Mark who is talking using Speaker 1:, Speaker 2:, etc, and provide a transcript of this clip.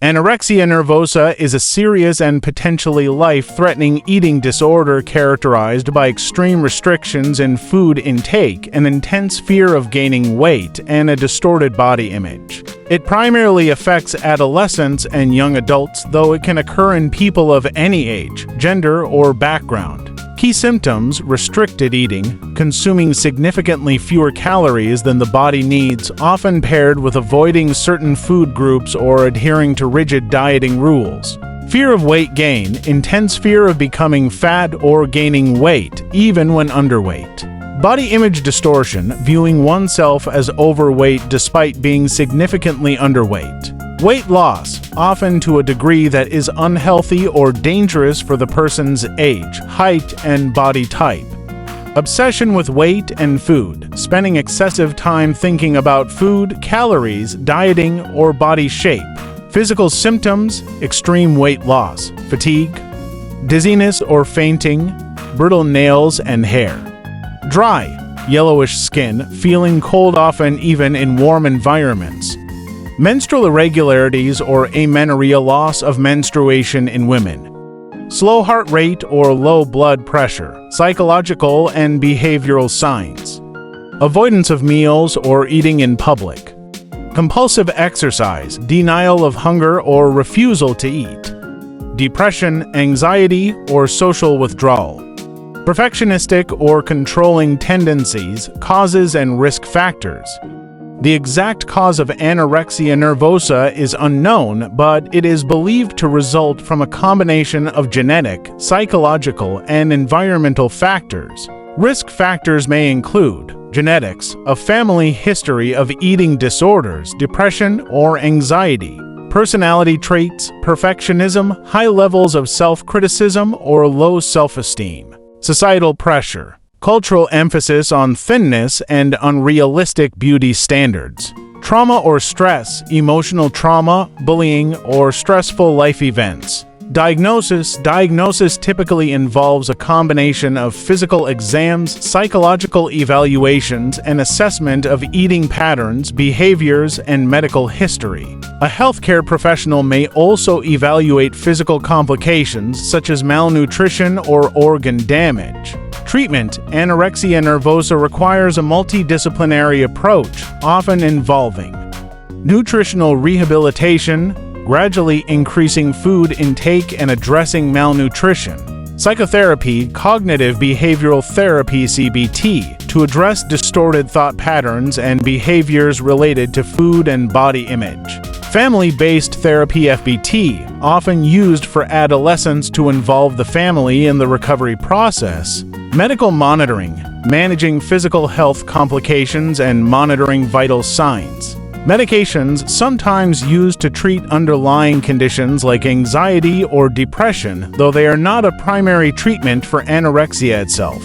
Speaker 1: Anorexia nervosa is a serious and potentially life-threatening eating disorder characterized by extreme restrictions in food intake, an intense fear of gaining weight, and a distorted body image. It primarily affects adolescents and young adults, though it can occur in people of any age, gender, or background. Key symptoms: restricted eating, consuming significantly fewer calories than the body needs, often paired with avoiding certain food groups or adhering to rigid dieting rules. Fear of weight gain, intense fear of becoming fat or gaining weight, even when underweight. Body image distortion, viewing oneself as overweight despite being significantly underweight. Weight loss, often to a degree that is unhealthy or dangerous for the person's age, height, and body type. Obsession with weight and food, spending excessive time thinking about food, calories, dieting, or body shape. Physical symptoms: extreme weight loss, fatigue, dizziness or fainting, brittle nails and hair. Dry, yellowish skin, feeling cold often even in warm environments. Menstrual irregularities or amenorrhea, loss of menstruation in women. Slow heart rate or low blood pressure, psychological and behavioral signs. Avoidance of meals or eating in public. Compulsive exercise, denial of hunger or refusal to eat. Depression, anxiety, or social withdrawal. Perfectionistic or controlling tendencies, causes and risk factors. The exact cause of anorexia nervosa is unknown, but it is believed to result from a combination of genetic, psychological, and environmental factors. Risk factors may include genetics, a family history of eating disorders, depression or anxiety, personality traits, perfectionism, high levels of self-criticism or low self-esteem, societal pressure, cultural emphasis on thinness and unrealistic beauty standards, trauma or stress, emotional trauma, bullying, or stressful life events. Diagnosis typically involves a combination of physical exams, psychological evaluations, and assessment of eating patterns, behaviors, and medical history. A healthcare professional may also evaluate physical complications such as malnutrition or organ damage. Treatment: anorexia nervosa requires a multidisciplinary approach, often involving nutritional rehabilitation, gradually increasing food intake and addressing malnutrition; psychotherapy, cognitive behavioral therapy (CBT), to address distorted thought patterns and behaviors related to food and body image; family-based therapy (FBT), often used for adolescents to involve the family in the recovery process; medical monitoring, managing physical health complications and monitoring vital signs; medications, sometimes used to treat underlying conditions like anxiety or depression, though they are not a primary treatment for anorexia itself.